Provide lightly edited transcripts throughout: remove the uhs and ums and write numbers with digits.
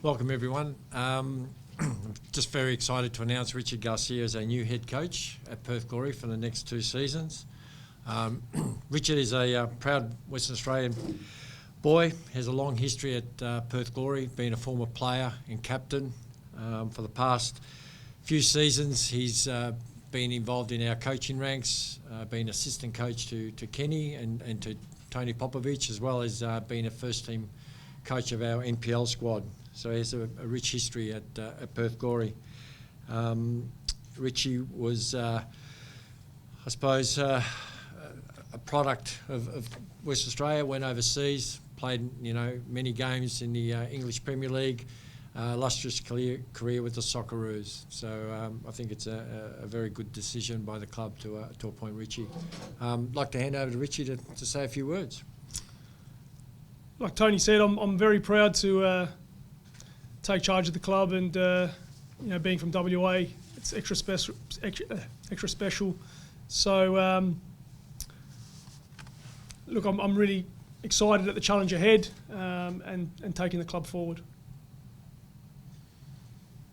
Welcome everyone. I'm just very excited to announce Richard Garcia as our new head coach at Perth Glory for the next 2 seasons. Richard is a proud Western Australian boy, has a long history at Perth Glory, being a former player and captain. For the past few seasons he's been involved in our coaching ranks, been assistant coach to Kenny and to Tony Popovic, as well as being a first team coach of our NPL squad. So he has a rich history at Perth Glory. Richie was, I suppose, a product of West Australia, went overseas, played many games in the English Premier League, illustrious career with the Socceroos. So I think it's a very good decision by the club to appoint Richie. I'd like to hand over to Richie to say a few words. Like Tony said, I'm very proud to take charge of the club, and being from WA, it's extra special. So look, I'm really excited at the challenge ahead, and taking the club forward.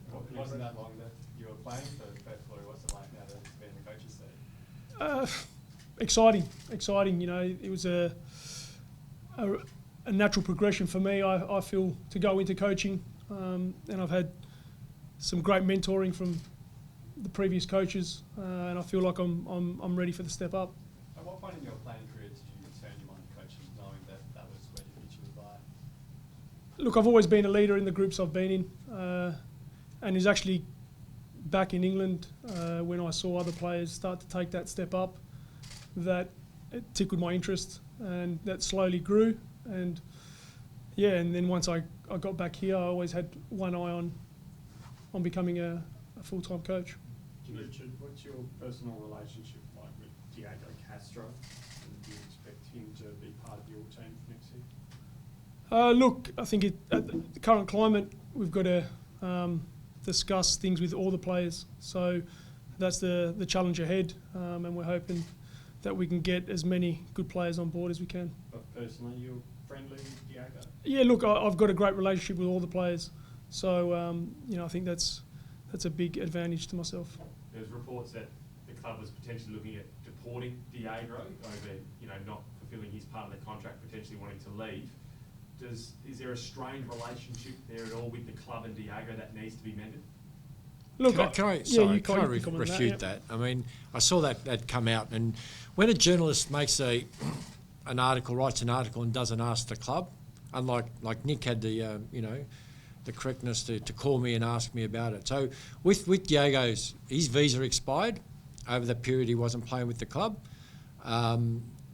It wasn't that long that you were playing for Perth Glory. What's it like now that it's been the coach's seat? Exciting. It was a natural progression for me. I feel, to go into coaching, and I've had some great mentoring from the previous coaches, and I feel like I'm ready for the step up. At what point in your playing career did you turn your mind to coaching, knowing that was where your future would lie? Look, I've always been a leader in the groups I've been in, and is actually back in England when I saw other players start to take that step up, that it tickled my interest, and that slowly grew. And then once I got back here, I always had one eye on becoming a full-time coach. Richard, what's your personal relationship like with Diego Castro? And do you expect him to be part of your team for next year? Look, I think at the current climate, we've got to discuss things with all the players. So that's the challenge ahead, and we're hoping that we can get as many good players on board as we can. But personally, you're friendly with Diego? Yeah, look, I've got a great relationship with all the players. So, I think that's a big advantage to myself. There's reports that the club was potentially looking at deporting Diego over, not fulfilling his part of the contract, potentially wanting to leave. Is there a strained relationship there at all with the club and Diego that needs to be mended? Look, Can I refute that? I mean, I saw that come out, and when a journalist makes writes an article and doesn't ask the club, unlike Nick had the correctness to call me and ask me about it. So with Diego's, his visa expired over the period he wasn't playing with the club.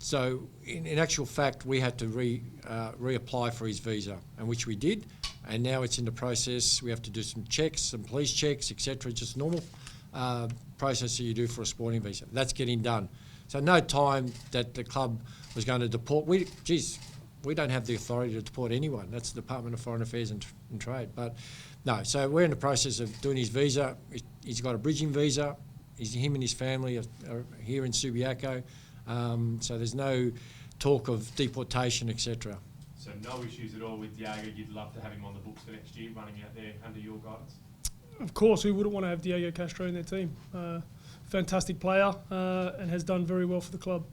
So in actual fact, we had to reapply for his visa, and which we did. And now it's in the process. We have to do some checks, some police checks, etc. Just normal process that you do for a sporting visa. That's getting done. So no time that the club was going to deport. We don't have the authority to deport anyone. That's the Department of Foreign Affairs and Trade. But no, so we're in the process of doing his visa. He's got a bridging visa. Him and his family are here in Subiaco. So there's no talk of deportation, etc. So no issues at all with Diego. You'd love to have him on the books for next year, running out there under your guidance? Of course, who wouldn't want to have Diego Castro in their team? Fantastic player, and has done very well for the club.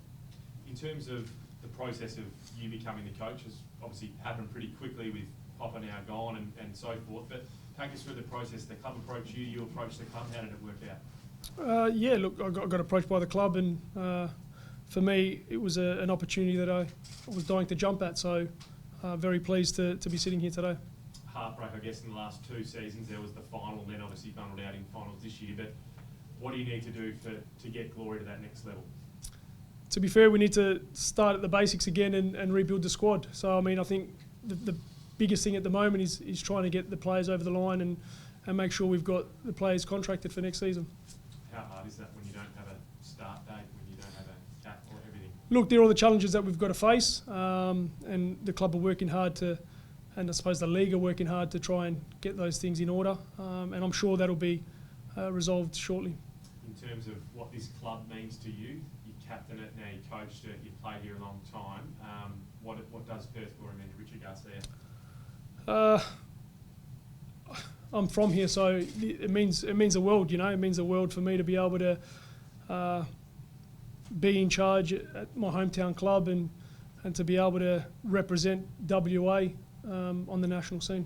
In terms of the process of you becoming the coach, has obviously happened pretty quickly with Papa now gone and so forth, but take us through the process. The club approached you approached the club. How did it work out? Look, I got approached by the club, and for me, it was an opportunity that I was dying to jump at. So very pleased to be sitting here today. Heartbreak, I guess, in the last 2 seasons. There was the final, and then obviously bundled out in finals this year. But what do you need to do to get Glory to that next level? To be fair, we need to start at the basics again and rebuild the squad. So, I think the biggest thing at the moment is trying to get the players over the line and make sure we've got the players contracted for next season. How hard is that when you don't have a start date, when you don't have a cap or everything? Look, they're all the challenges that we've got to face, and the club are working hard and I suppose the league are working hard to try and get those things in order, and I'm sure that'll be resolved shortly. In terms of what this club means to you, you captain it, now you coached it, you've played here a long time. What does Perth Glory mean to Richard Garcia? I'm from here, so it means the world. You know, it means the world for me to be able to be in charge at my hometown club and to be able to represent WA on the national scene.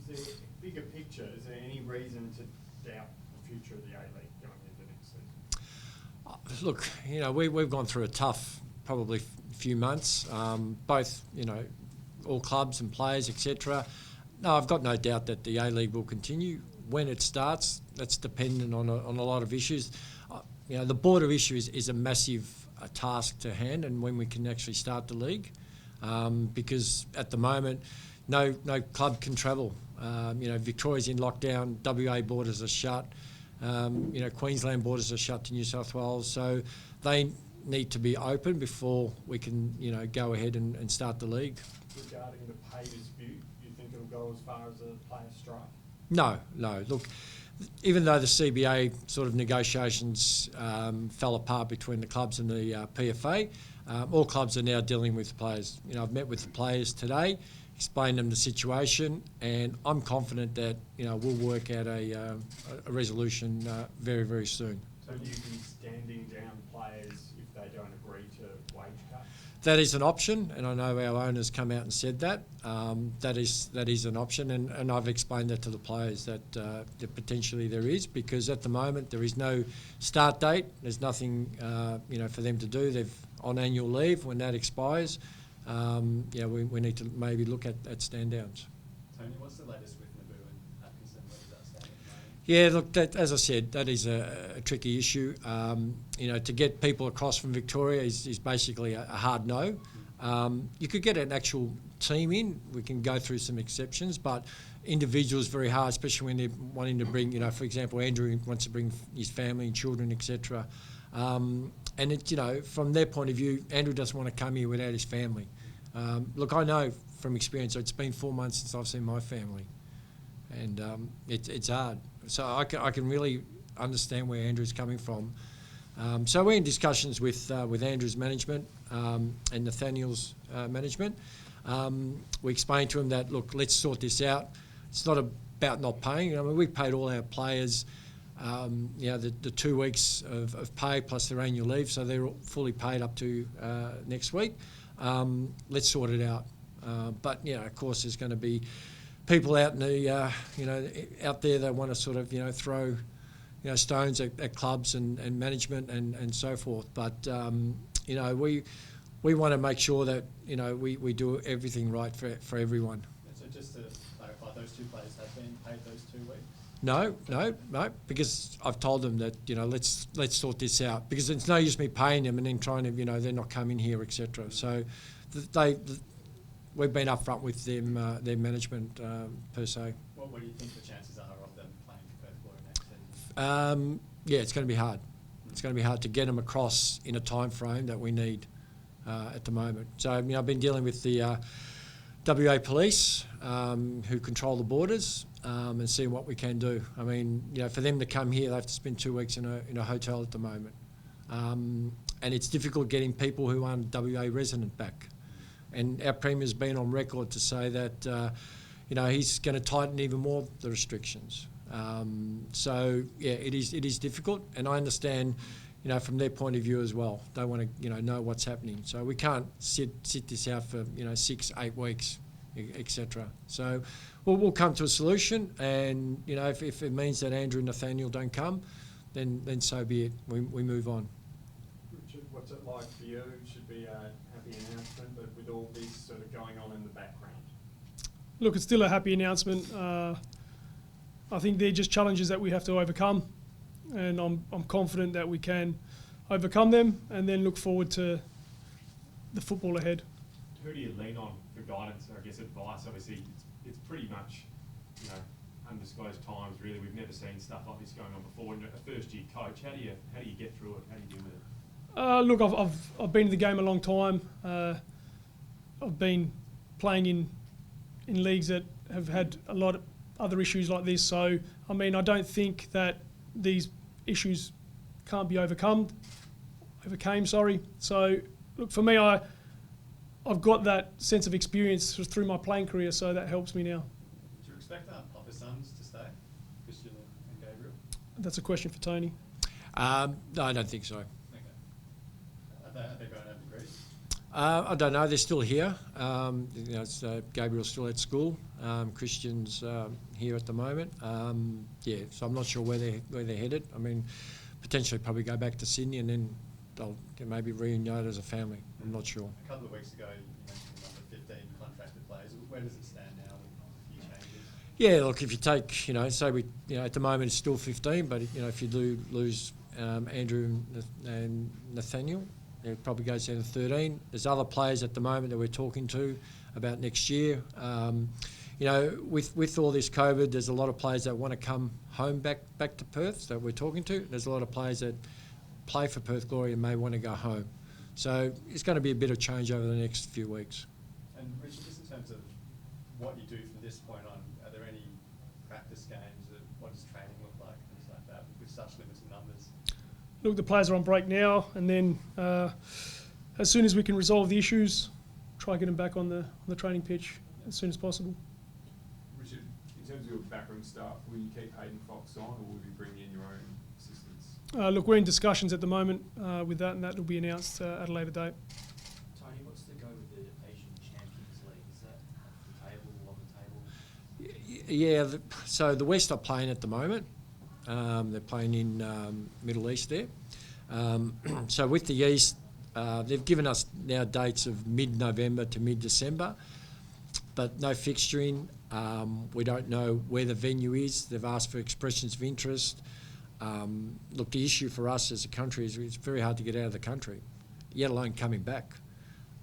Is there a bigger picture? Is there any reason to doubt the future of the A-League going into next season? Look, you know, we've gone through a tough, probably few months, both, you know, all clubs and players, etc. No, I've got no doubt that the A-League will continue. When it starts, that's dependent on a lot of issues. You know, the border issue is a massive task to hand, and when we can actually start the league, because at the moment, no club can travel. You know, Victoria's in lockdown, WA borders are shut. You know, Queensland borders are shut to New South Wales, so they need to be open before we can, you know, go ahead and start the league. Regarding the pay dispute, do you think it'll go as far as a player strike? No. Look, even though the CBA sort of negotiations fell apart between the clubs and the PFA, all clubs are now dealing with players. You know, I've met with the players today, explained them the situation, and I'm confident that, you know, we'll work out a resolution very, very soon. So do you be standing down players if they don't agree to wage cuts? That is an option, and I know our owners come out and said that. That is an option, and I've explained that to the players that potentially there is, because at the moment there is no start date. There's nothing, you know, for them to do. They're on annual leave. When that expires, yeah, we need to maybe look at stand downs. Tony, what's the latest with Naboo and Atkinson? Where does that stand at the moment? Yeah, look, that, as I said, that is a tricky issue. You know, to get people across from Victoria is basically a hard no. You could get an actual team in. We can go through some exceptions, but individuals very hard, especially when they're wanting to bring, you know, for example, Andrew wants to bring his family and children, etc. And it's, you know, from their point of view, Andrew doesn't want to come here without his family. Look, I know from experience, it's been 4 months since I've seen my family, and it's hard. So I can really understand where Andrew's coming from. So we're in discussions with Andrew's management and Nathaniel's management. We explained to him that, look, let's sort this out. It's not about not paying. I mean, we paid all our players, you know, the 2 weeks of pay plus their annual leave, so they're all fully paid up to next week. Let's sort it out. But, you know, of course, there's going to be people out in the, you know, out there that want to sort of, you know, throw, you know, stones at clubs and management and so forth. But, you know, we want to make sure that, you know, we do everything right for everyone. So just to clarify, those two players have been paid those 2 weeks? No, because I've told them that, you know, let's sort this out, because it's no use me paying them and then trying to, you know, they're not coming here, etc. So we've been upfront with them, their management per se. What do you think the chances are of them playing for Perth Glory next season? Yeah, it's going to be hard. It's going to be hard to get them across in a time frame that we need at the moment. So, you know, I've been dealing with the WA police who control the borders and seeing what we can do. I mean, you know, for them to come here, they have to spend 2 weeks in a hotel at the moment. And it's difficult getting people who aren't WA resident back. And our Premier's been on record to say that, you know, he's going to tighten even more the restrictions. So, yeah, it is difficult, and I understand, you know, from their point of view as well. They want to, you know what's happening. So we can't sit this out for, you know, 6-8 weeks, etc. So we'll come to a solution, and, you know, if it means that Andrew and Nathaniel don't come, then so be it. We move on. Richard, what's it like for you? It should be a happy announcement, but with all this sort of going on in the background? Look, it's still a happy announcement. I think they're just challenges that we have to overcome, and I'm confident that we can overcome them and then look forward to the football ahead. Who do you lean on for guidance or, I guess, advice? Obviously, it's pretty much, you know, undisclosed times, really. We've never seen stuff like this going on before. And a first-year coach, how do you get through it? How do you deal with it? Look, I've been in the game a long time. I've been playing in leagues that have had a lot of other issues like this. So, I mean, I don't think that these issues can't be overcame. So, look, for me, I've got that sense of experience through my playing career, so that helps me now. Do you expect expect Papa's sons to stay, Christian and Gabriel? That's a question for Tony. No, I don't think so. Okay. Are they going over to Greece? I don't know. They're still here. Gabriel's still at school. Christian's here at the moment. So I'm not sure where they're headed. I mean, potentially probably go back to Sydney and then they'll maybe reunite as a family. I'm not sure. A couple of weeks ago, you mentioned the number 15 contracted players. Where does it stand now with a few changes? Yeah, look, if you take, say we, at the moment it's still 15, but if you do lose Andrew and Nathaniel, it probably goes down to 13. There's other players at the moment that we're talking to about next year. With all this COVID, there's a lot of players that want to come home back to Perth that we're talking to. There's a lot of players that play for Perth Glory and may want to go home. So it's going to be a bit of change over the next few weeks. And Richard, just in terms of what you do from this point on, are there any practice games? What does training look like, things like that, with such limited numbers? Look, the players are on break now, and then as soon as we can resolve the issues, try get them back on the training pitch as soon as possible. Richard, in terms of your backroom staff, will you keep Hayden Fox on, or will you bring in your own assistants? Look, we're in discussions at the moment with that, and that will be announced at a later date. Tony, what's the go with the Asian Champions League? Is that off the table, on the table? Yeah, so the West are playing at the moment. They're playing in Middle East there. So with the East, they've given us now dates of mid-November to mid-December, but no fixturing. We don't know where the venue is. They've asked for expressions of interest. Look, the issue for us as a country is it's very hard to get out of the country, yet alone coming back,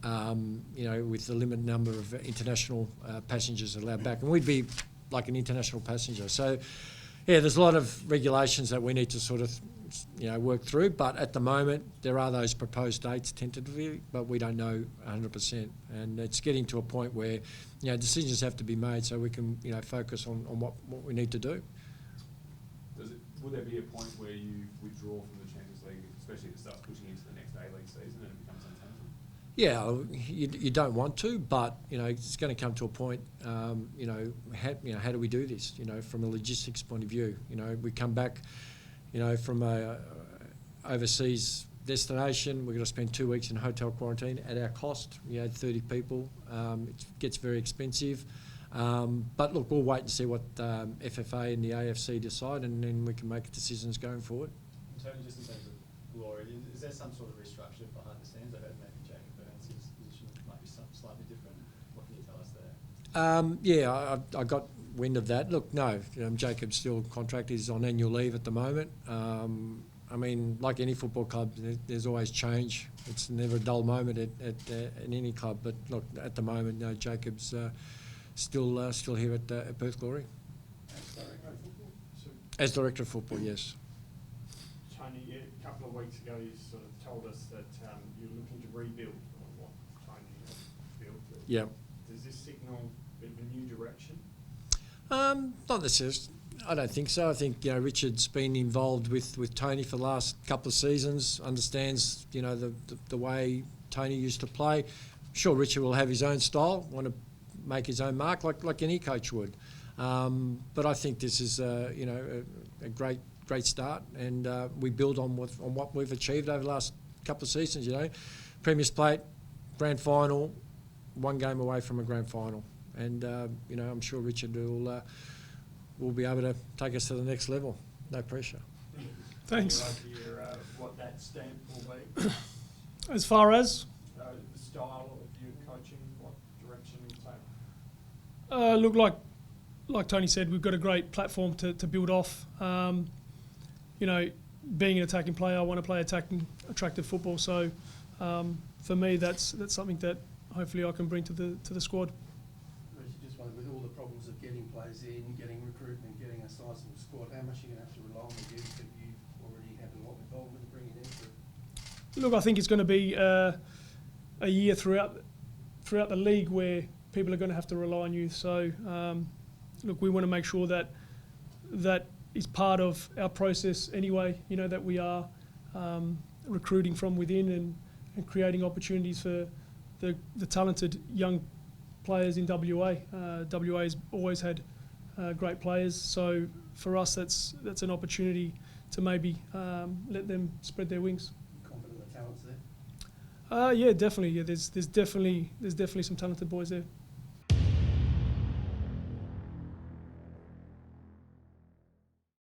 with the limited number of international passengers allowed back. And we'd be like an international passenger. So, yeah, there's a lot of regulations that we need to sort of, work through. But at the moment, there are those proposed dates tentatively, but we don't know 100%. And it's getting to a point where, decisions have to be made so we can, focus on what we need to do. Will there be a point where you withdraw from the Champions League, especially if it starts pushing into the next A-League season and it becomes untenable? Yeah, you don't want to, but it's going to come to a point. How do we do this? From a logistics point of view, we come back, from a overseas destination. We're going to spend 2 weeks in hotel quarantine at our cost. 30 people. It gets very expensive. But look, we'll wait and see what FFA and the AFC decide, and then we can make decisions going forward. Tony, just in terms of Glory, is there some sort of restructure behind the scenes? I heard maybe Jacob Burns' position might be slightly different. What can you tell us there? I got wind of that. Look, no, Jacob's still contracted. He's on annual leave at the moment. I mean, like any football club, there's always change. It's never a dull moment in any club. But look, at the moment, no, Jacob's still here at Perth Glory. As Director of Football, yes. Tony, a couple of weeks ago you sort of told us that you're looking to rebuild on what Tony built. Yeah. Does this signal a bit of a new direction? Not necessarily. I don't think so. I think Richard's been involved with Tony for the last couple of seasons. Understands the way Tony used to play. Sure, Richard will have his own style. Want to make his own mark like any coach would. But I think this is a great start, and we build on what we've achieved over the last couple of seasons. Premier's Plate, grand final, one game away from a grand final, and I'm sure Richard will be able to take us to the next level. No pressure. Thanks. Any idea what that stamp will be? As far as? The style of your coaching, what direction you take? Look, like Tony said, we've got a great platform to build off. Being an attacking player, I want to play attacking, attractive football. So, for me, that's something that hopefully I can bring to the squad. Richard, just wondered, with all the problems of getting players in, getting recruitment, getting a sizable squad, how much are you going to have to rely on the youth that you already have a lot involvement in bringing in for? Look, I think it's going to be a year throughout the league where people are going to have to rely on youth. So, look, we want to make sure that is part of our process anyway, that we are recruiting from within and creating opportunities for the talented young players in WA. WA has always had great players. So for us, that's an opportunity to maybe let them spread their wings. Confident the talent's there? Yeah, definitely. Yeah, there's definitely some talented boys there.